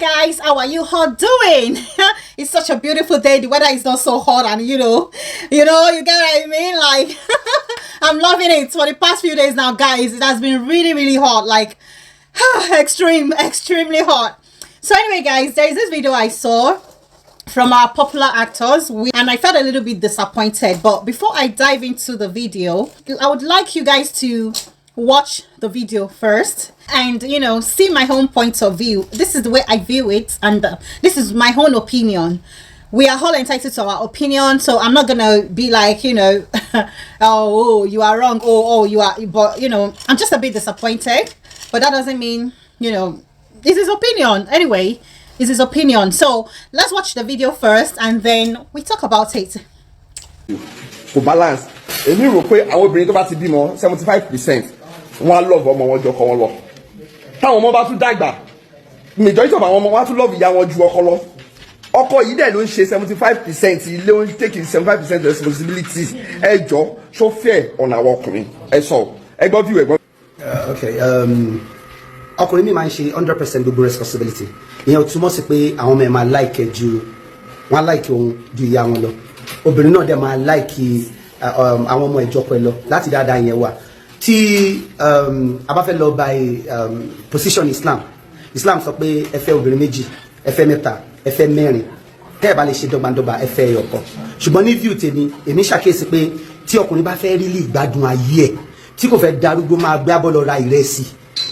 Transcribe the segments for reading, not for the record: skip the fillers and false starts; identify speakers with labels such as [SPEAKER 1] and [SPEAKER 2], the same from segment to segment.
[SPEAKER 1] Hello guys, how are you all doing? It's such a beautiful day. The weather is not so hot, and you get what I mean. Like I'm loving it. For the past few days now, guys, it has been really hot, like extremely hot. So anyway, guys, there is this video I saw from our popular actors, and I felt a little bit disappointed. But before I dive into the video, I would like you guys to watch the video first and see my own point of view. This is the way I view it, and this is my own opinion. We are all entitled to our opinion, so I'm not gonna be like oh you are wrong, oh you are, but I'm just a bit disappointed. But that doesn't mean this is opinion. Anyway, this is opinion. So let's watch the video first and then we talk about it.
[SPEAKER 2] For balance, èmi rò pé àwọn obìnrin tó bá ti bímọ 75% wọ́n love ọmọ wọn jọ ọkọ wọn lọ. Táwọn ọmọ bá tún dàgbà, majority of àwọn ọmọ wọn tún love ìyá wọn ju ọkọ lọ. Ọkọ yìí dẹ̀ ló ń ṣe 75%, ilé ó ń take 75% responsibility. Ẹ jọ̀ọ́ ṣó fair on àwọn ọkùnrin. Ẹ sọ ẹ gbọ́ view ẹ gbọ́.
[SPEAKER 3] Okay, ọkùnrin mi máa ń ṣe 100% gbogbo responsibility. Ìyẹn ò túmọ̀ sí pé àwọn ọmọ ẹ̀ máa like ju wọ́n like òun ju ìyá wọn lọ. Obìnrin náà dẹ̀ máa like àwọn ọmọ ìjọpọ̀ ẹ lọ láti dáadáa yẹn wà. Tí a bá fẹ́ lọ by position Islam sọ pé ẹ fẹ́ obìnrin méjì, ẹ fẹ́ mẹ́ta, ẹ fẹ́ mẹ́rin, tẹ́ ẹ bá lè ṣe dọ́gbandọ́gba ẹ fẹ́ ẹyọ kan. Ṣùgbọ́n ní view tèmi, èmi ṣàkíyèsí pé tí ọkùnrin bá fẹ́ really gbádùn ayé ẹ̀, tí kò fẹ́ darúgbó máa gbé abọ́ lọ ra ìrẹsì,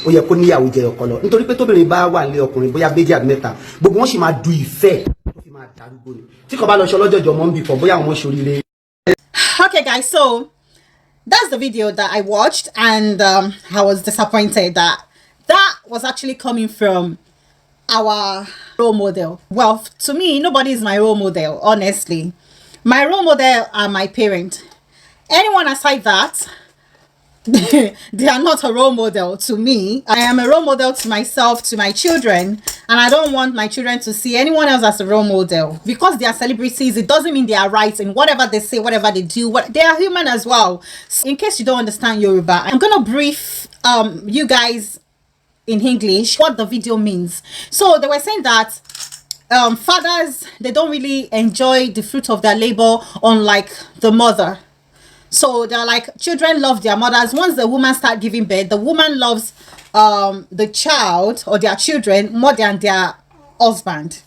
[SPEAKER 3] ó yẹ kó níyàwó jẹ ọkọ lọ. Nítorí pé tóbìnrin bá wà nílé ọkùnrin bóyá méjì àbí mẹ́ta, gbogbo wọn sì máa du ìfẹ́ tó fi máa darúgbó ni. Tí kò bá lọ ṣe ọlọ́jọ̀jọ̀ mọ́ ń bì pọ̀ bóyá àwọn ṣoríire.
[SPEAKER 1] Okay guys, so that's the video that I watched, and I was disappointed that was actually coming from our role model. Well, to me, nobody is my role model, honestly. My role model are my parents. Anyone aside that, they are not a role model to me. I am a role model to myself, to my children, and I don't want my children to see anyone else as a role model. Because they are celebrities, it doesn't mean they are right in whatever they say, whatever they do. They are human as well. So in case you don't understand Yoruba, I'm gonna brief you guys in English what the video means. So they were saying that fathers, they don't really enjoy the fruit of their labor, unlike the mother. So they're like, children love their mothers. Once the woman start giving birth, the woman loves the child or their children more than their husband,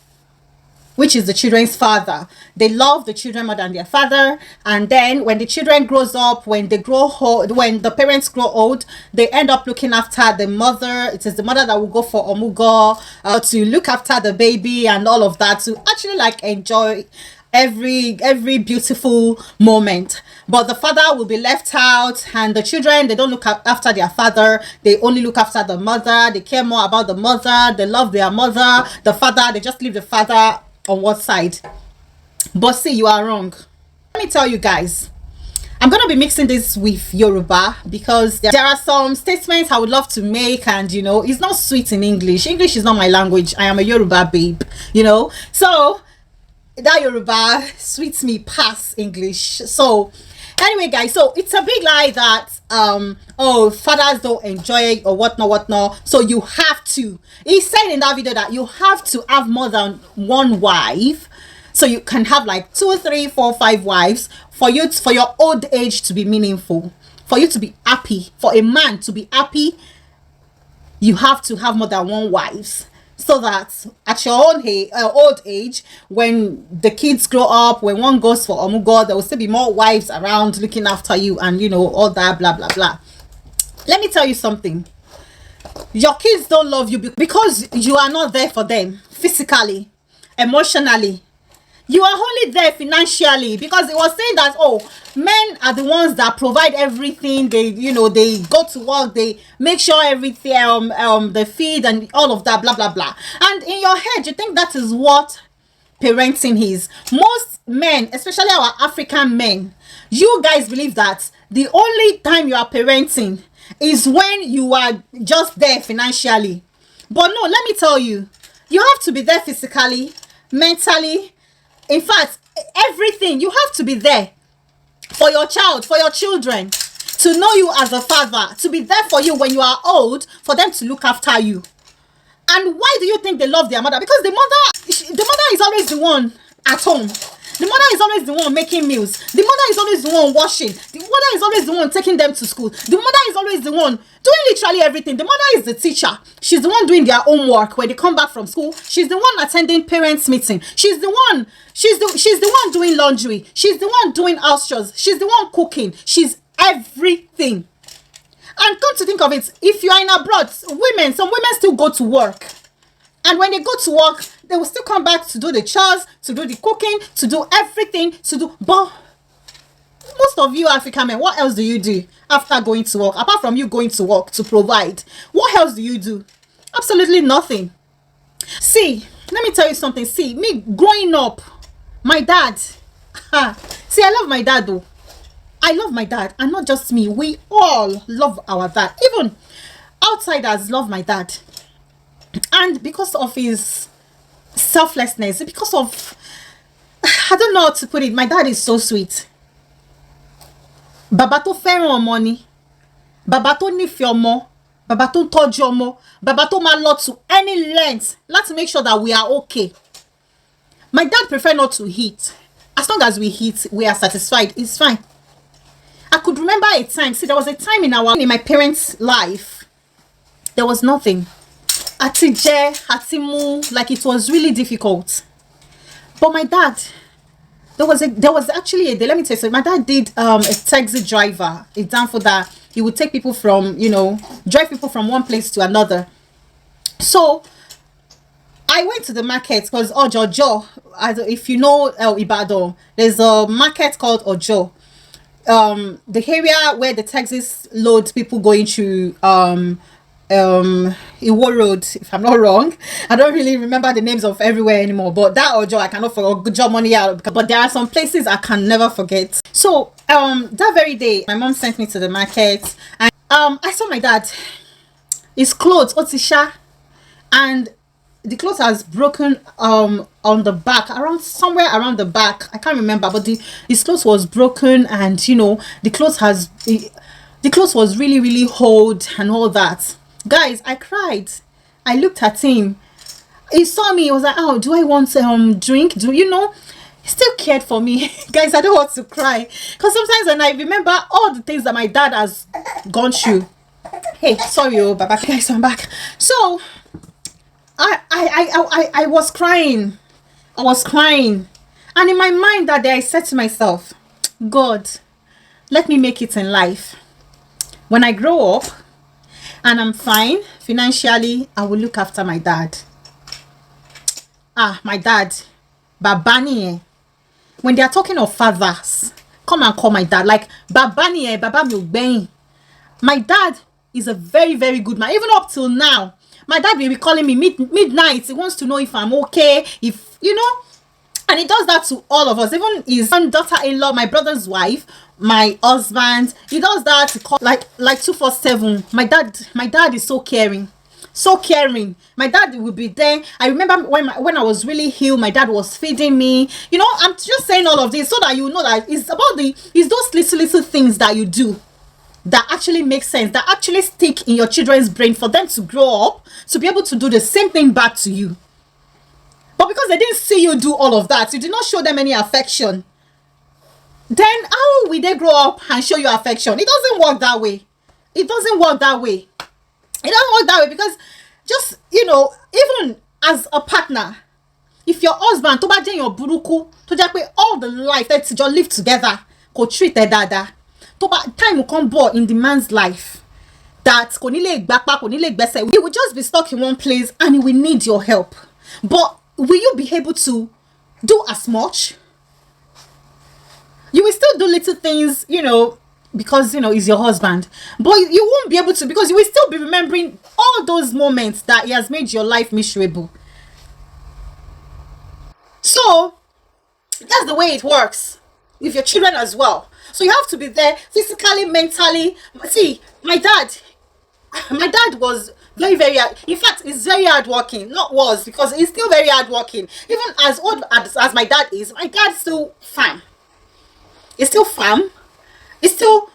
[SPEAKER 1] which is the children's father. They love the children more than their father. And then when the children grows up, when they grow old, when the parents grow old, they end up looking after the mother. It is the mother that will go for omugo, to look after the baby and all of that, to actually like enjoy every beautiful moment. But the father will be left out, and the children, they don't look after their father. They only look after the mother. They care more about the mother. They love their mother. The father, they just leave the father on one side. But see, you are wrong. Let me tell you guys, I'm gonna be mixing this with Yoruba because there are some statements I would love to make, and it's not sweet in English. English is not my language. I am a Yoruba babe, so that Yoruba sweets me past English. So anyway guys, so it's a big lie that oh, fathers don't enjoy it or whatnot. So you have to, he said in that video that you have to have more than one wife, so you can have like 2, 3, 4, 5 wives for your old age to be meaningful, for you to be happy. For a man to be happy, you have to have more than one wife, so that at your own old age, when the kids grow up, when one goes for omugo, there will still be more wives around looking after you, and all that blah blah blah. Let me tell you something. Your kids don't love you because you are not there for them physically, emotionally. You are only there financially, because it was saying that, oh, men are the ones that provide everything. They they go to work, they make sure everything, they feed and all of that blah blah blah. And in your head you think that is what parenting is. Most men, especially our African men, you guys believe that the only time you are parenting is when you are just there financially. But no, let me tell you, you have to be there physically, mentally. In fact, everything. You have to be there for your child, for your children, to know you as a father, to be there for you when you are old, for them to look after you. And why do you think they love their mother? Because the mother is always the one at home. The mother is always the one making meals. The mother is always the one washing. The mother is always the one taking them to school. The mother is always the one doing literally everything. The mother is the teacher. She's the one doing their homework when they come back from school. She's the one attending parents' meeting. She's the one doing laundry. She's the one doing house chores. She's the one cooking. She's everything. And come to think of it, if you are in abroad, some women still go to work. And when they go to work, they will still come back to do the chores, to do the cooking, to do everything, but most of you African men, what else do you do after going to work? Apart from you going to work to provide, what else do you do? Absolutely nothing. See, let me tell you something. See, me growing up, my dad, see, I love my dad though. I love my dad, and not just me. We all love our dad. Even outsiders love my dad. And because of his selflessness, because of, I don't know how to put it, my dad is so sweet. Baba tó fẹ́ràn ọmọ ni, baba tó nífẹ̀ẹ́ ọmọ, baba tó tọ́jú ọmọ, baba tó máa lọ to any length to make sure that we are okay. My dad prefer not to eat. As long as we eat, we are satisfied. It's fine. I could remember a time. See, there was a time in my parents' life, there was nothing. Atije, Hatimu, like it was really difficult. But my dad, there was actually a day, let me tell you, so my dad did a taxi driver. It's done for that. He would take people from, drive people from one place to another. So I went to the market because Ojojo, if you know Ibadan, there's a market called Ojo. The area where the taxis load people going to Iwo Road, if I'm not wrong. I don't really remember the names of everywhere anymore, but that Ojo I cannot forget. Good job money out, but there are some places I can never forget. So that very day my mom sent me to the market, and I saw my dad, his clothes Otisha, and the clothes has broken on the back, somewhere around the back. I can't remember, but his clothes was broken, and the clothes was really, really old and all that. Guys, I cried. I looked at him. He saw me. He was like, "Oh, do I want drink? He still cared for me." Guys, I don't want to cry because sometimes when I remember all the things that my dad has gone through. Hey, sorry, Baba. Guys, I'm back. So I was crying. I was crying, and in my mind that day I said to myself, God, let me make it in life. When I grow up and I'm fine financially, I will look after my dad. My dad, Babani. When they are talking of fathers, come and call my dad like Babani, Baba mi. My dad is a very, very good man. Even up till now, my dad will be calling me midnight. He wants to know if I'm okay, and he does that to all of us. Even his daughter-in-law, my brother's wife, my husband, he does that like 247. My dad is so caring, so caring. My dad will be there. I remember when I was really ill, my dad was feeding me. I'm just saying all of this so that you know that it's those little things that you do that actually make sense, that actually stick in your children's brain for them to grow up to be able to do the same thing back to you. But because they didn't see you do all of that, you did not show them any affection, then how will they grow up and show you affection? It doesn't work that way. It doesn't work that way. It doesn't work that way because just, even as a partner, if your husband, to ba je your buruku, to jẹ́ pé all the life that you just live together, ko treat dada, to ba time will come board in the man's life that kò ní lè gbapá, kò ní lè gbẹ́sẹ̀, he will just be stuck in one place and he will need your help. But will you be able to do as much? You will still do little things, because, he's your husband. But you won't be able to, because you will still be remembering all those moments that he has made your life miserable. So, that's the way it works with your children as well. So you have to be there physically, mentally. See, my dad was very, very hard. In fact, he's very hardworking. Not was, because he's still very hardworking. Even as old as my dad is, my dad's still fine. He's still farm. It's still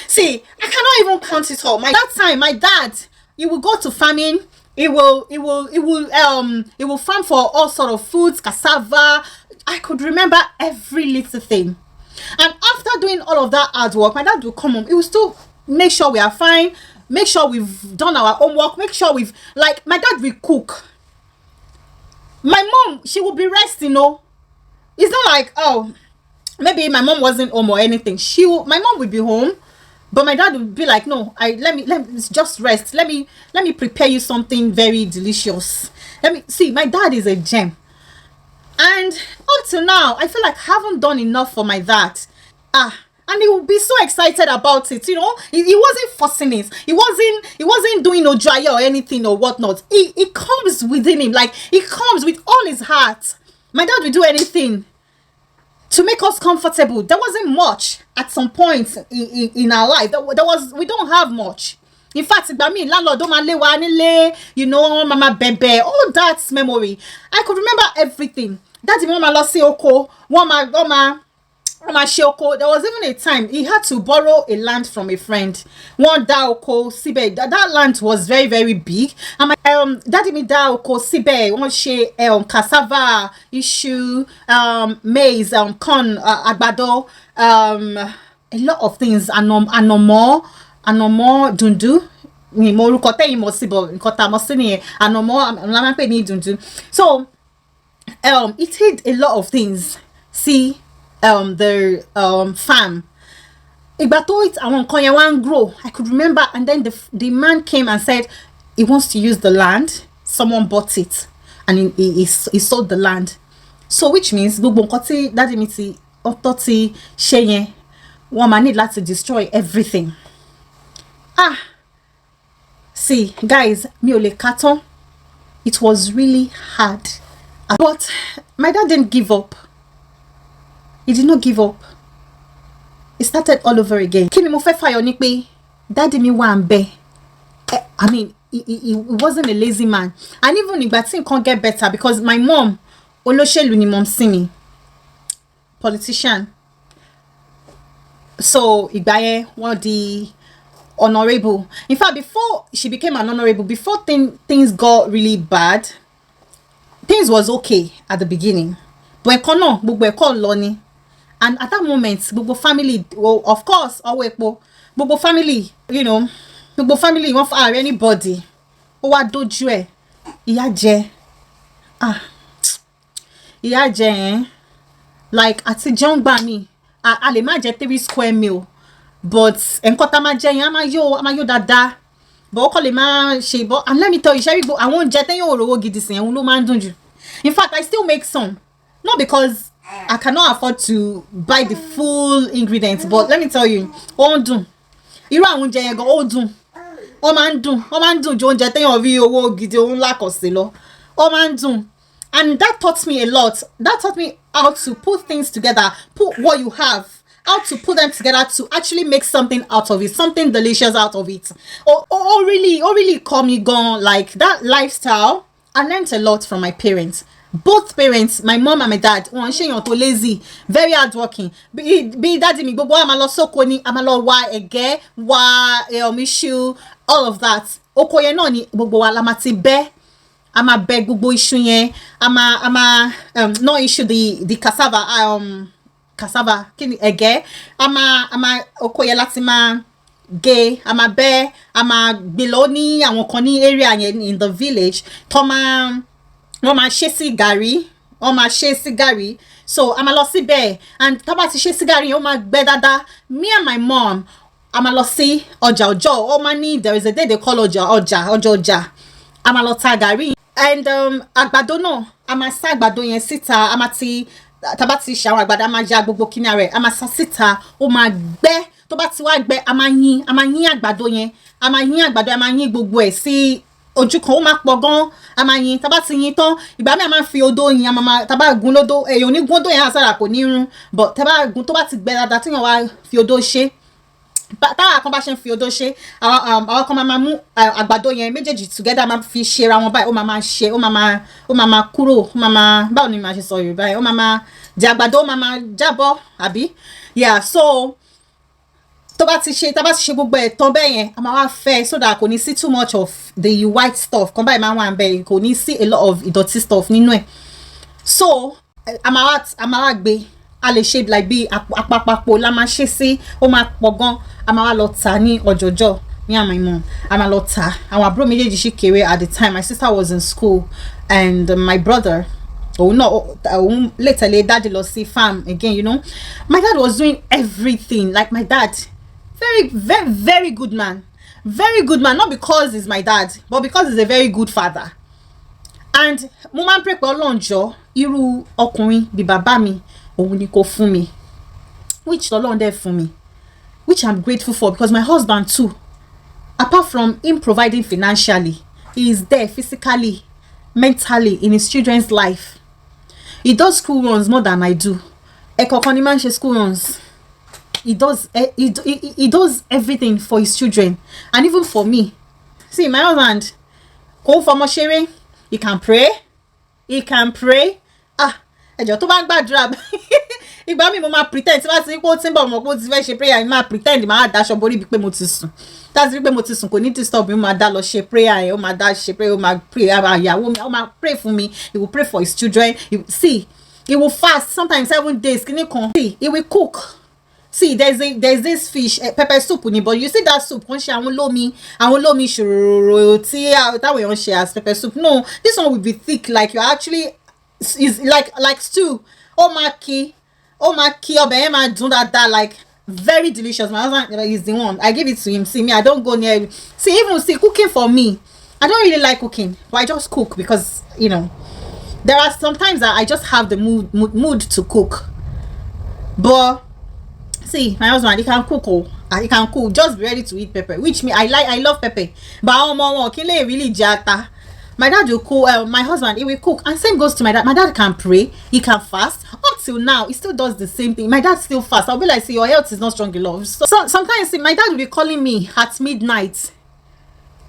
[SPEAKER 1] see, I cannot even count it all. That time, my dad, he would go to farming it will farm for all sort of foods, cassava. I could remember every little thing. And after doing all of that hard work, my dad will come home. He will still make sure we are fine, make sure we've done our homework, make sure we've, like, my dad will cook. My mom, she will be resting, It's not like, oh, maybe my mom wasn't home or anything. My mom will be home, but my dad would be like, no, let me just rest. Let me prepare you something very delicious. Let me see. My dad is a gem, and up to now, I feel like I haven't done enough for my dad. And he will be so excited about it. He wasn't forcing it. He wasn't doing no dryer or anything or whatnot. It comes within him, like it comes with all his heart. My dad will do anything to make us comfortable. There wasn't much at some point in our life. We don't have much. In fact, landlord mama bebe, all that memory. I could remember everything. Daddy mama lost oko, there was even a time he had to borrow a land from a friend. One daoko sibe. That land was very, very big. And my daddy mi daoko sibe. One she cassava, issue, maize, corn, agbado, a lot of things. Anomo dundu. So it hid a lot of things. See, the farm. Grow. I could remember, and then the man came and said he wants to use the land. Someone bought it, and he sold the land. So which means that one man need to destroy everything. See, guys, it was really hard, but my dad didn't give up. He did not give up. He started all over again. Daddy mi wambe. I mean, he wasn't a lazy man. And even if that thing can't get better, because my mom, Oloshelu ni mom simi, politician. So Igbaye was the honorable. In fact, before she became an honorable, before things got really bad, things was okay at the beginning. But and at that moment, Bubo family, well, of course, Bubo family, Bubo family won't fire anybody. What do you? Iyaje. Like at a young bami, I imagine 3 square meal, but enkota ma je yan ama yo dada. But call ma shebo, and let me tell you, Sherry, I won't jet yo rowo gidi sin lo man dunju. In fact, I still make some, not because I cannot afford to buy the full ingredients, but let me tell you, do. You know oúnjẹ yẹn gan ó dùn. Ó man dùn jo oúnjẹ teyan rí owó gidi ohun la ko se lo. Ó man dùn. And that taught me a lot. That taught me how to put things together, put what you have, how to put them together to actually make something out of it, something delicious out of it. Really call me gone, like that lifestyle. I learned a lot from my parents. Both parents, my mom and my dad, lazy, very hardworking. Be daddy mi gbogbo amalo soko ni, amalo wa ege, wa issue, all of that. Okoye no ni gbogbo wa la ma ti be. Ama be gbogbo issue yen, ama no issue the cassava kini ege, ama okoye lati ma ge, ama be, ama biloni awon kan ni area yen in the village, Mama shesi gari, so I'm a lossy bear, and tabati shesi gari, dada. Me and my mom, I'm a lossy oja, mani, there is a day they call oja. I'm a lotta gari, and agbado no, I'm a sagbado yen sita, amati tabati shawa, but I'm a jago kinare, I'm a sasita, be, tobati wa be, amanyi agbado yen, amanyi gbogbo si. Ojú kan ó máa pọ̀ gan amayin tá bá ti yin tán ìgbà mi a máa fi odó yin tá bá gun lódó èyàn ní gun odó yẹn àsára kò ní run but tá bá gun tó bá ti gbẹ dáadáa tí yàn wá fi odó ṣe táwa kan bá ṣe ń fi odó ṣe àwọn kan máa mú àgbàdo yẹn méjèèjì together máa fi ṣe ra wọn báyìí ó máa kúrò ó máa báwo ni màá ṣe sọ Yorùbá yẹn ó máa di àgbàdo ó máa jábọ́ àbí yeah so tó bá ti ṣe gbogbo ẹ̀ tán bẹ́ẹ̀ yẹn a máa wá fẹ́ so that kò ní sí too much of the white stuff kan báyìí máa wà bẹ́ẹ̀ kò ní sí a lot of ìdọ̀tí stuff nínú ẹ̀. So a máa wá gbé a lè ṣe like bí àpapàpọ̀ la máa ṣe sí ó máa pọ̀ gan a máa wá lọ tà ní ọjọ́jọ́ me and my mom a máa lọ tà àwọn àbúrò méjèèjì ṣì kéré at the time. My sister was in school and my brother òun lè tẹ̀lé daddy lọ sí farm again, you know. My dad was doing everything. Like my dad, very good man, not because he's my dad but because he's a very good father. And mo máa ń pray pé Ọlọ́run jọ̀ọ́ irú ọkùnrin bí bàbá mi òun ni kó fún mi, which Ọlọ́run dẹ̀ fún mi, which I'm grateful for, because my husband too, apart from him providing financially, he is there physically, mentally in his children's life. He does school runs more than I do. Ẹ̀kọ̀ọ̀kan ni máa ń ṣe school runs. He does everything for his children and even for me. See, my husband, kò fọmọ ṣeré, he can pray. Ẹjọ́ tó bá ń gbàdúrà ìgbà mi mo máa pretend tí wọ́n ti ní pé ó ti ń bọ̀ mọ́ pé ó ti fẹ́ ṣe prayer mi máa pretend máa daṣọ borí bí pé mo ti sùn. That's bí pé mo ti sùn kò ní disturb mi, ó máa dá lọ ṣe prayer yẹn, ó máa dá ṣe prayer, ó máa pray ìyàwó mi, ó máa pray for me. He will pray for his children. He will fast sometimes 7 days. See, he will cook. See, there's this fish pepper soup ni, but you see that soup wọ́n ṣe àwọn olómi ṣòro tí táwọn èèyàn ṣe as pepper soup. No, this one will be thick like you actually is like stew. Ó máa kí ọbẹ̀ yẹn máa dùn dáadáa, like very delicious. My husband is the one. I give it to him. See me, I don't go near. See, cooking for me, I don't really like cooking, but I just cook because, you know, there are sometimes that I just have the mood to cook. But see, my husband, he can cook, just be ready to eat pepper, which me I love pepper, but kile really jata. My dad will cook, my husband, he will cook, and same goes to my dad. My dad can pray, he can fast. Up till now, he still does the same thing. My dad still fasts. I'll be like, see, your health is not strong enough. So sometimes, see, my dad will be calling me at midnight.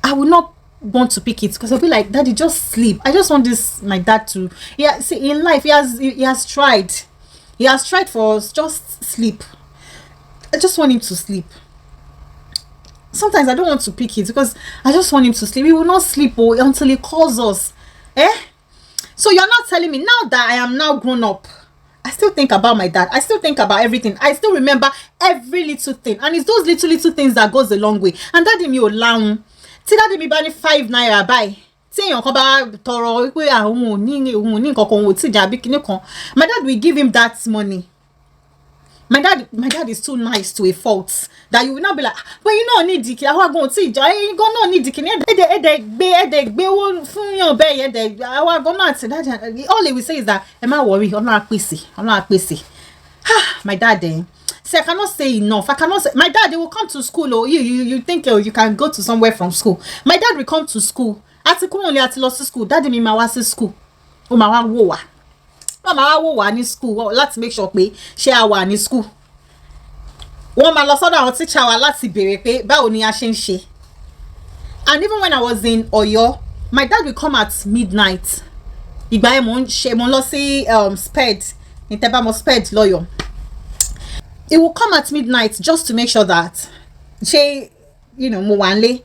[SPEAKER 1] I will not want to pick it because I'll be like, Daddy, just sleep. I just want my dad to, yeah. See, in life, he has tried for us, just sleep. I just want him to sleep. Sometimes I don't want to pick it because I just want him to sleep. He will not sleep until he calls us. So you're not telling me now that I am now grown up, I still think about my dad. I still think about everything. I still remember every little thing. And it's those little things that goes a long way. And daddy mi ò láhùn. Tí daddy mi bá ní 5 naira báyìí. Tí èèyàn kan bá tọrọ pé òun ò ní nǹkan kan, òun ò tí jà bí kinní kan. My dad will give him that money. My dad is too nice to a fault that you will not be like, but you know need diki awa go ti jo you go no need diki edegbe wo fun yan be ye awa go na ti that. All he will say is that am I worry Ọlọ́run apèsè. My dad see, I cannot say enough. I cannot say my dad, they will come to school. Oh, you think you can go to somewhere from school. My dad will come to school. Ati kúrò nílé àti lọ sí school. Daddy mi máa wá sí school. Ó máa wá wò wá. Wọ́n máa wò wá ní school láti make sure pé ṣé a wà ní school. Wọ́n máa lọ sọ́dọ̀ àwọn teacher wa láti béèrè pé báwo ni a ṣe ń ṣe. And even when I was in Ọ̀yọ́, my dad will come at midnight. Ìgbà yẹn mo lọ sí sped ní tẹ́bá mo sped lọ́yọ̀. He will come at midnight just to make sure that ṣé mo wà nílé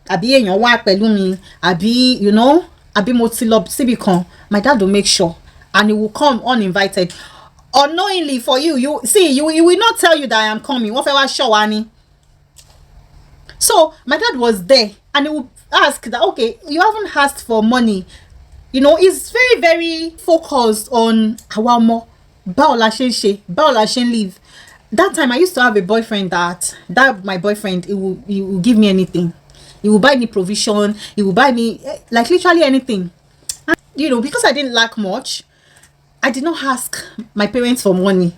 [SPEAKER 1] àbí èèyàn wà pẹ̀lú mi àbí àbí mo ti lọ síbì kan. My dad will make sure, and he will come uninvited. Unknowingly for you he will not tell you that I am coming. Wọ́n fẹ́ wá show wa ni. So my dad was there and he will ask that, okay, you haven't asked for money. He's very, very focused on àwa ọmọ báwo la ṣe ń ṣe, báwo la ṣe ń live. That time I used to have a boyfriend that my boyfriend, he will give me anything. He will buy me provision, he will buy me like literally anything. And, because I didn't lack much, I did not ask my parents for money.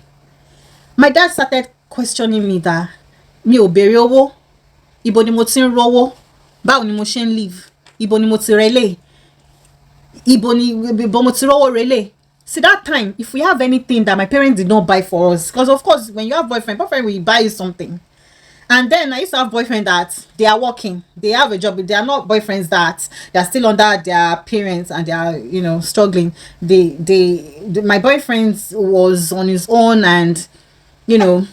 [SPEAKER 1] My dad started questioning me that mi ò béèrè owó, ibo ni mo ti ń rówó, báwo ni mo ṣe ń live, ibo ni mo ti relé, ibo mo ti rówó relé. See, that time, if we have anything that my parents did not buy for us, because of course when you have boyfriend will buy you something. And then I used to have boyfriend that they are working, they have a job, but they are not boyfriends that they are still under their parents and they are struggling. My boyfriend was on his own and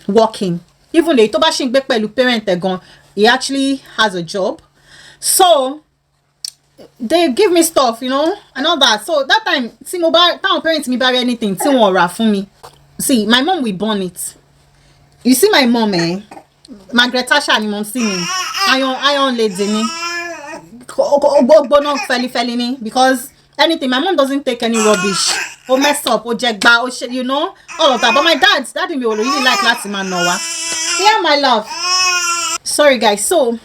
[SPEAKER 1] working. even though tó bá ṣì ń gbé pẹ̀lú parent ẹ̀ gan, he actually has a job. So they give me stuff, you know, and all that. So that time, see, táwọn parents me buy anything, tí wọ́n rà fún mi. See, my mom will burn it. You see my mom, Margaret Tasha ni mom see me. Iron lady ni. Feli ni, because anything, my mom doesn't take any rubbish. Oh, mess up, oh, jegba, oh shit, you know, all of that. But my daddy me really like Latima Noah. Yeah, my love. Sorry guys, so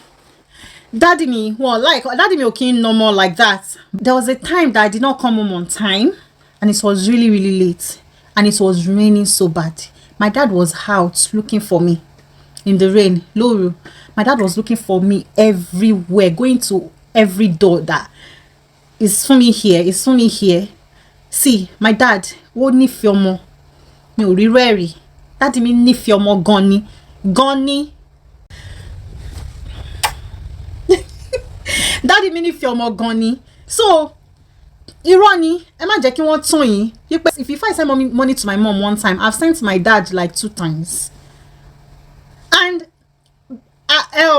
[SPEAKER 1] daddy me okay normal like that. There was a time that I did not come home on time, and it was really, really late, and it was raining so bad. My dad was out looking for me in the rain. Loru, my dad was looking for me everywhere, going to every door that is Funmi here, is Funmi here. See, my dad, wo nífẹ̀ẹ́ ọmọ, mi ò rí rẹ́rì. Daddy mi nífẹ̀ẹ́ ọmọ gan ni. Daddy mi nífẹ̀ẹ́ ọmọ gan ni. So, irọ́ ni, ẹ má jẹ́ kí wọ́n tàn yín. If I send money to my mom one time, I've sent my dad like 2 times. And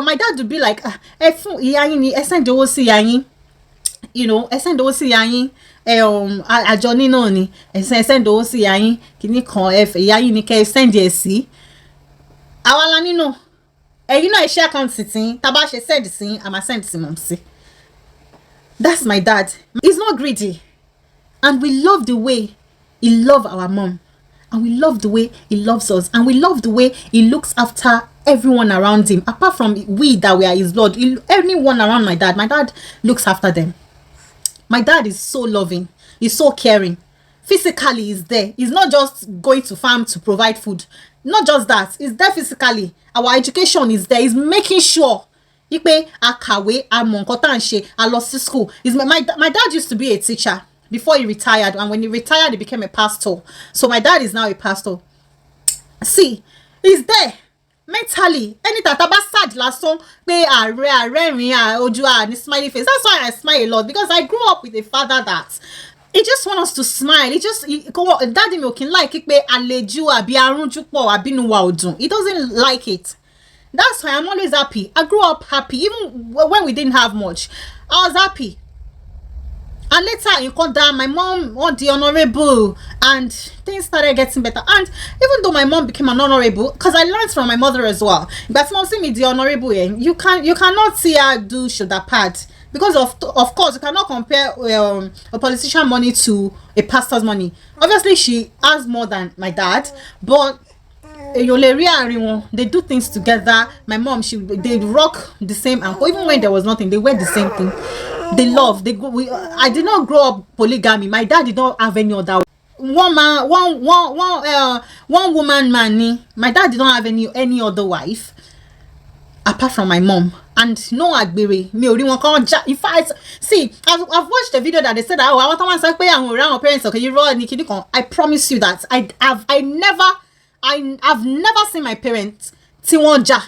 [SPEAKER 1] my dad would be like, ẹ fún ìyá yín ni, ẹ send owó sí ìyá yín. You know, ẹ send owó sí ìyá yín. Àjọ ní náà ni, ẹ send owó sí ìyá yín. Kíní kan ìyá yín ni kẹ́ send ẹ sí. Àwa la nínú. You know, I share account sitting. Tá bá ṣe send sí, I'ma send sí mom sí. That's my dad. He's not greedy. And we love the way he loves our mom. And we love the way he loves us. And we love the way he looks after everyone around him. Apart from we that we are his blood, anyone around my dad looks after them. My dad is so loving. He's so caring. Physically, he's there. He's not just going to farm to provide food. Not just that. He's there physically. Our education is there. He's making sure. Ipe akawe amonkotanche I lost to school. My dad used to be a teacher before he retired, and when he retired he became a pastor. So my dad is now a pastor. See, he's there mentally. Any tataba sad lásán pé àárẹ̀ ojú ni smiley face. That's why I smile a lot, because I grew up with a father that he just wants us to smile. Daddy mi ò kí like pé àlejò àbí arúnjú pọ̀ àbí inú wa ò dùn. He doesn't like it. That's why I'm always happy. I grew up happy. Even when we didn't have much, I was happy. And later, you called down, my mom was the honorable, and things started getting better. And even though my mom became an honorable, because I learned from my mother as well, but mom see me the honorable, you cannot see her do shoulder pad, because of course you cannot compare a politician money to a pastor's money. Obviously, she has more than my dad, but they do things together. My mom, they rock the same ankle. Even when there was nothing, they wear the same thing. They love. I did not grow up polygamy. My dad did not have any other. One woman man. My dad did not have any other wife apart from my mom. And no agbere. In fact, see, I've watched a video that they said that I want to say our parents. Okay, I promise you that I've never seen my parents tí wọ́n jà.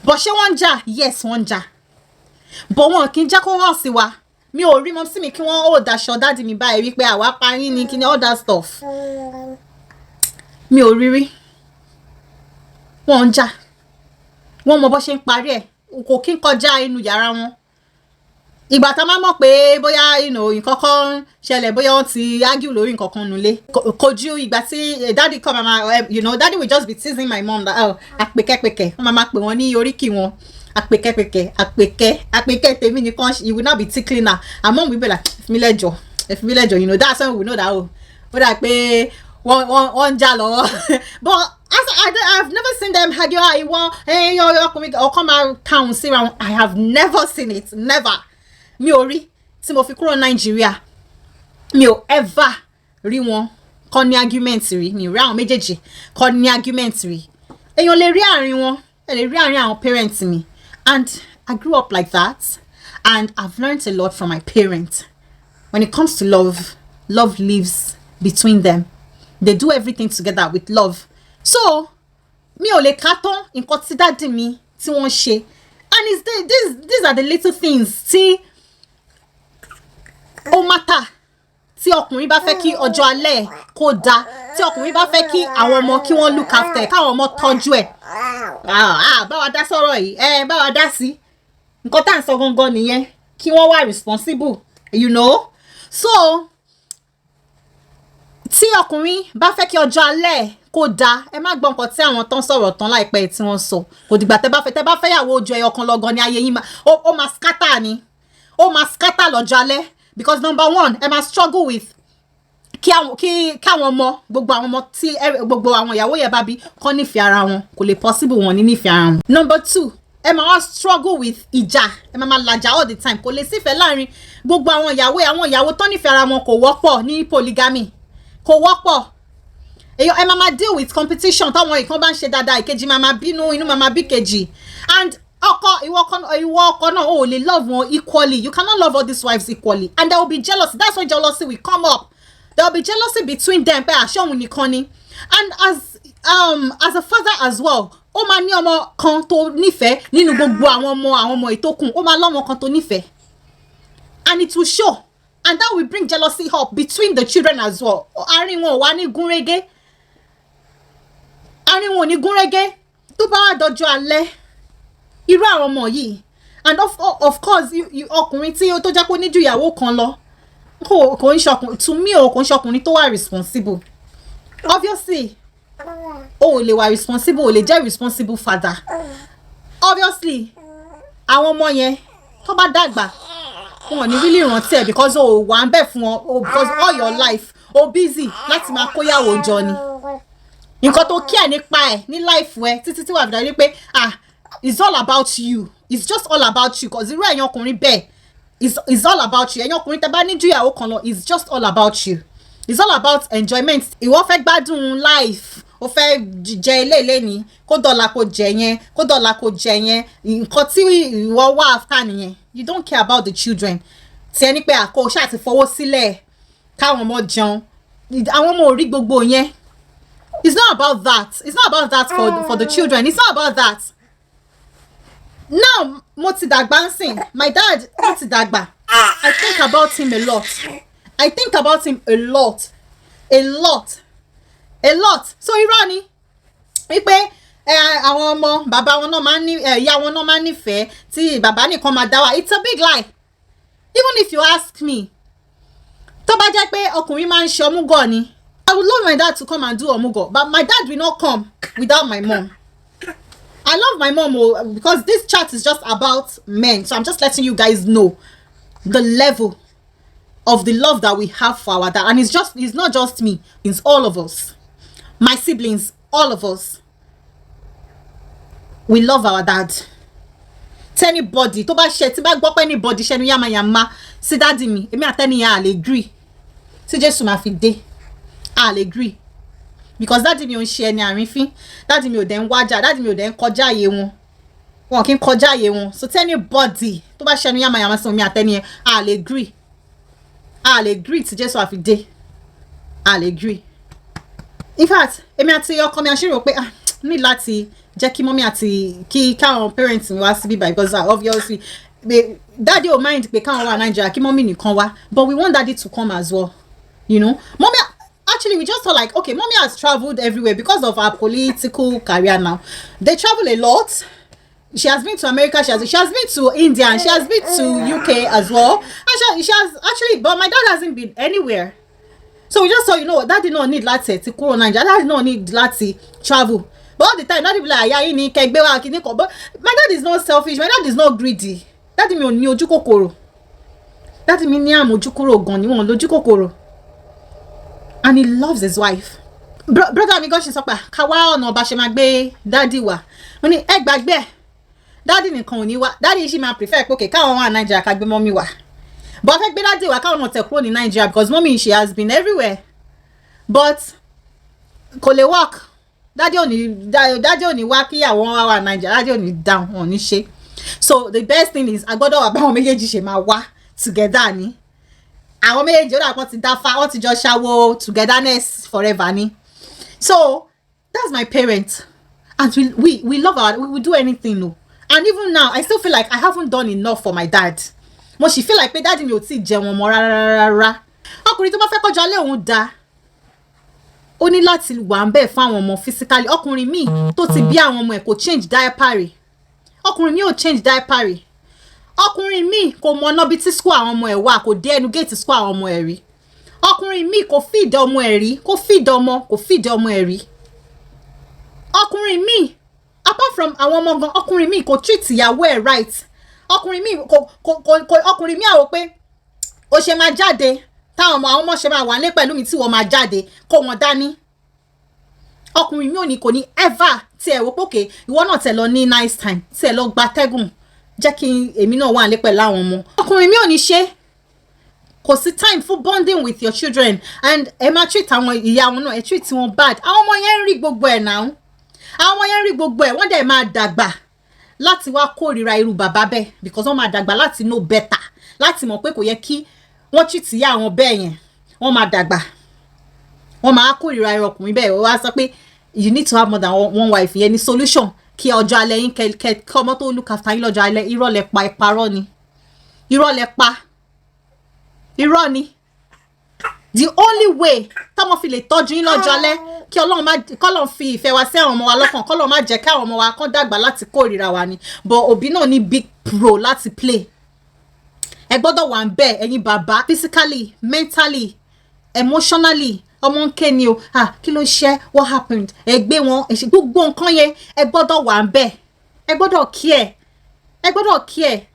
[SPEAKER 1] But ṣé wọ́n jà? Yes, wọ́n jà. But wọ́n kì í jà kó hàn sí wa. Mi ò rí mom sí mi kí wọ́n hold aṣọ daddy mi báyìí wípé àwa pa yín ni kíni all that stuff. Mi ò rí. Wọ́n jà. Wọ́n mọ bó ṣe ń parí ẹ̀. Kò kí ń kọjá inú yàrá wọn. Ìgbà tá máa mọ̀ pé bóyá nǹkan kan ṣẹlẹ̀, bóyá wọ́n ti argue lórí nǹkan kan nulẹ̀. Kojú ìgbà tí daddy come daddy will just be teasing my mom that àpèkẹ́pèkẹ́. Wọ́n máa pè wọ́n ní oríkì wọn. Àpèkẹ́ tèmi nìkan, you will not be tickling her. And mom will be like, F mi lẹ́jọ́, that's when we know that ó dà pé wọ́n jà lọ́wọ́. But I've never seen them argue. Or come out town see around. I have never seen it. Never. Mi ò rí tí mo fi kúrò Nigeria. Mi ò ever rí wọn kọ́ ní argument rí. Mi ò rí àwọn méjèèjì kọ́ ní argument rí. Èèyàn lè rí àárín wọn, ẹ lè rí àárín àwọn parents mi. And I grew up like that, and I've learned a lot from my parents. When it comes to love lives between them. They do everything together with love. So mi ò lè kà tán nǹkan tí daddy mi tí wọ́n ṣe. And these are the little things tí ó matter tí ọkùnrin bá fẹ́ kí ọjọ́ alẹ́ kó dá, tí ọkùnrin bá fẹ́ kí àwọn ọmọ kí wọ́n look after, káwọn ọmọ tọ́jú ẹ̀. Bá wa dá sọ̀rọ̀ yìí, bá wa dá sí. Nǹkan tá à ń sọ gangan nìyẹn, kí wọ́n wà responsible, you know. So tí ọkùnrin bá fẹ́ kí ọjọ́ alẹ́ kó dá, ẹ má gbọ́ nǹkan tí àwọn tán sọ̀rọ̀ tán láìpẹ́ tí wọ́n sọ. Kò dìgbà tẹ́ bá fẹ́ yàwó ojú ẹyọ kan lọ́gán ní ayé yín, ó máa scatter ni. Ó máa scatter lọ́jọ́ alẹ́, because number one, ẹ máa struggle with kí àwọn ọmọ, gbogbo àwọn ọmọ tí gbogbo àwọn ìyàwó yẹn bá bí kọ́ nífẹ̀ẹ́ ara wọn, kò lè possible wọn ní nífẹ̀ẹ́ ara wọn. Number two, ẹ máa wá struggle with ìjà, ẹ máa làjà all the time, kò lè sífẹ̀ẹ́ láàrin gbogbo àwọn ìyàwó tó nífẹ̀ẹ́ ara wọn, kò wọ́pọ̀ ní polygamy, kò wọ́pọ̀. Ẹ máa deal with competition, táwọn ìkan bá ń ṣe dáadáa, ìkejì máa bínú, inú máa bí kejì. And ìwọ ọkọ náà ò lè love wọn equally. You cannot love all these wives equally, and there will be jealousy. That's when jealousy will come up. There will be jealousy between them. Pé àṣọ̀hún nìkan ni. And as a father as well, ó máa ní ọmọ kan tó nífẹ̀ẹ́ nínú gbogbo àwọn ọmọ ìtókùn. Ó máa lọ́mọ kan tó nífẹ̀ẹ́, and it will show, and that will bring jealousy up between the children as well. Àárín wọn ò wá ní gúnrégé. Àárín wọn ò ní gúnrégé. Tó bá wá dọjọ́ alẹ́, irú àwọn ọmọ yìí, and of course ọkùnrin tí ó tó jẹ́ pé ó ní ju ìyàwó kan lọ, kò ń ṣọkùnrin, to me kò ń ṣọkùnrin tó wà responsible. Obviously o lè wà responsible, o lè jẹ́ responsible father. Obviously àwọn ọmọ yẹn tó bá dàgbà, wọn ní really rántí ẹ, because o wà ń bẹ̀ fún ọ, because all your life o busy láti máa kóyàwó jọ ni. Nǹkan tó kí ẹ nípa ẹ ní life ẹ títí tí wà fi dájú pé it's all about you. It's just all about you, because irú ẹ̀yin ọkùnrin bẹ́ẹ̀, it's all about you. Ẹ̀yin ọkùnrin tẹ́ bá ní ju ìyàwó kan lọ, it's just all about you. It's all about enjoyment. Ìwọ fẹ́ gbádùn life, ó fẹ́ jẹ ilé ni, kó dọ̀la kó jẹ yẹn, kó dọ̀la kó jẹ yẹn. Nǹkan tí ìwọ wá after nìyẹn. You don't care about the children. Tí ẹni pé àkó ṣáà ti fọwọ́ sílẹ̀ káwọn ọmọ jẹun. Àwọn ọmọ ò rí gbogbo yẹn. It's not about that. It's not about that for the children. It's not about that. Now, mo ti dàgbà nsìn. My dad mo ti dàgbà. I think about him a lot. I think about him a lot. So irọ́ ni wípé àwọn ọmọ bàbá wọn náà máa ń ní ìyá wọn náà máa ń nífẹ̀ẹ́ tí bàbá nìkan máa dá wà. It's a big lie. Even if you ask me, tó bá jẹ́ pé ọkùnrin máa ń ṣe ọmúgọ̀ ni, I would love my dad to come and do ọmúgọ̀, but my dad will not come without my mom. I love my mom because this chat is just about men. So I'm just letting you guys know the level of the love that we have for our dad. And it's not just me. It's all of us. My siblings, all of us. We love our dad. To anybody, tó bá ṣe, tí bá gbọ́ pé anybody ṣe nu yama sí daddy mi, èmi àtẹni yẹn I'll agree. Tí Jésù máa fi dé, I'll agree. Because daddy mi ò ń ṣe ẹni àrífín, daddy mi ò dẹ̀ ń wájà, daddy mi ò dẹ̀ ń kọjá àyè wọn kì í kọjá àyè wọn. So tell anybody tó bá ṣẹnu yàmàyàmà sí omi àtẹni yẹn, I'll agree tí Jésù àfi dé. I'll agree. In fact, èmi àti ọkọ mi àṣírí pé ní láti jẹ́ kí mọ́mí àti kí káwọn parents mi wá síbí báyìí, because obviously daddy ò mind pé káwọn wà Nigeria kí mọ́mí nìkan wá, but we want daddy to come as well, you know. Mommy, actually we just thought like, okay, mommy has traveled everywhere because of her political career now. They travel a lot. She has been to America, she has been to India, and she has been to UK as well. And she has actually, but my dad hasn't been anywhere. So we just thought, you know what, daddy no need láti ti kúrò Nigeria, daddy no need láti travel. But all the time, daddy be like, yeah, you need kegbe wa kini ko. But my dad is not selfish, my dad is not greedy. Daddy mi ò ní ojú kòkòrò. Daddy mi ní àmójú kúrò gan ni wọ́n lójú kòkòrò. And he loves his wife. Brother mi gan ṣe sọ pé ká wá ọ̀nà bá ṣe máa gbé daddy wa. Mo ní ẹ gbàgbé. Daddy nìkan ò ní wá. Daddy ṣì máa prefer pé okay káwọn wá Nigeria ká gbé mommy wa. But fẹ́ gbé daddy wa káwọn náà tẹ̀ kúrò ní Nigeria because mommy she has been everywhere. But kò lè work. Daddy ò ní wá kí àwọn wá Nigeria. Daddy ò ní down ò ní ṣe. So the best thing is agbọ́dọ̀ wà báwọn méjèèjì ṣe máa wá together ni. Àwọn méjèèjì ó dà pọ̀ ti dáfá, wọ́n ti jọ ṣàwó togetherness forever ni. So that's my parents. And we love we will do anything no. And even now, I still feel like I haven't done enough for my dad. Mo sì feel like pé daddy mi ò tí jẹun mọ́ rárá. ọkùnrin tó bá fẹ́ kọjá lé òun dá ó ní láti wà ń bẹ̀ fún àwọn ọmọ physically. Ọkùnrin míì tó ti bí àwọn ọmọ ẹ̀ kò change diaper rẹ̀, ọkùnrin míì ò change diaper rẹ̀, ọkùnrin míì kò mọ ọ̀nà bí tí school àwọn ọmọ ẹ̀ wà, kò dé ẹnu gate school àwọn ọmọ ẹ̀ rí, ọkùnrin míì kò feed ọmọ ẹ̀ rí, kò feed ọmọ ẹ̀ rí, ọkùnrin míì apart from àwọn ọmọ gan, ọkùnrin míì kò treat ìyàwó ẹ̀ right, ọkùnrin míì ọkùnrin míì àwọ̀ pé ó ṣe máa jáde táwọn ọmọ ṣe máa wà ní pẹ̀lú mi tí wọ́n máa jáde kó wọn dání. Ọkùnrin míì ò ní kò ní ever tí ẹ̀ wò pókè ìwọ náà tẹ̀ lọ ní nice time tí ẹ̀ lọ gba tẹ́gùn jẹ́ kí èmi náà wà ní pẹ̀lú àwọn ọmọ. Ọkùnrin míì ò ní ṣe, kò sí time for bonding with your children and ẹ máa treat àwọn ìyá wọn náà ẹ treat wọn bad. Àwọn ọmọ yẹn ń rí gbogbo ẹ̀ náà, àwọn ọmọ yẹn ń rí gbogbo ẹ̀, wọ́n dẹ̀ máa dàgbà láti wá kórìíra irú bàbá bẹ́ẹ̀ because wọ́n máa dàgbà láti know better, láti mọ̀ pé kò yẹ kí wọ́n treat ìyá àwọn bẹ́ẹ̀ yẹn. Wọ́n máa dàgbà, wọ́n máa kórìíra irú ọkùnrin bẹ́ẹ̀. Wọ́n á sọ pé you need to have more than one wife. Yẹn ni solution kí ọjọ́ alẹ́ yín kẹ́ ọmọ tó look after yín lọ́jọ́ alẹ́. Irọ́ lẹ pa, ìparọ́ ni, irọ́ lẹ pa, irọ́ ni. The only way tọ́mọ fi lè tọ́jú yín lọ́jọ́ alẹ́ kí Ọlọ́run fi ìfẹ́ wa sí àwọn ọmọ wa lọ́kàn, k'Ọlọ́run má jẹ́ kí àwọn ọmọ wa kán dàgbà láti kórìíra wa ni. But òbí náà ní big role láti play. Ẹ gbọ́dọ̀ wà ń bẹ̀ ẹ̀yin bàbá physically, mentally, emotionally. Ọmọ ń ké ni o, kí ló ṣe, what happened, ẹ gbé wọn, ẹ ṣe gbogbo nǹkan yẹn. Ẹ gbọ́dọ̀ wà ń bẹ̀, ẹ gbọ́dọ̀ care, ẹ gbọ́dọ̀ care,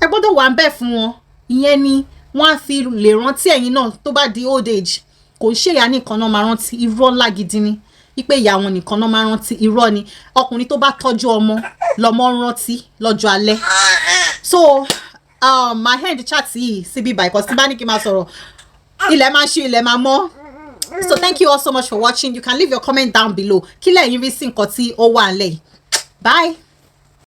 [SPEAKER 1] ẹ gbọ́dọ̀ wà ń bẹ̀ fún wọn. Ìyẹn ni wọ́n á fi lè rántí ẹ̀yin náà tó bá di old age. Kò ṣe ìyá nìkan náà máa rántí, irọ́ ńlá gidi ni wípé ìyá wọn nìkan náà máa rántí, irọ́ ni. Ọkùnrin tó bá tọ́jú ọmọ lọ́mọ rántí lọ́jọ́ alẹ́. So my hand chat yìí síbí báyìí because tí bá ní kí n máa sọ̀rọ̀ ilẹ̀ máa ṣú ilẹ̀ máa mọ́. So thank you all so much for watching. You can leave your comment down below. Kí lẹ̀yin rí sí nǹkan tí ó wà nílẹ̀. Bye.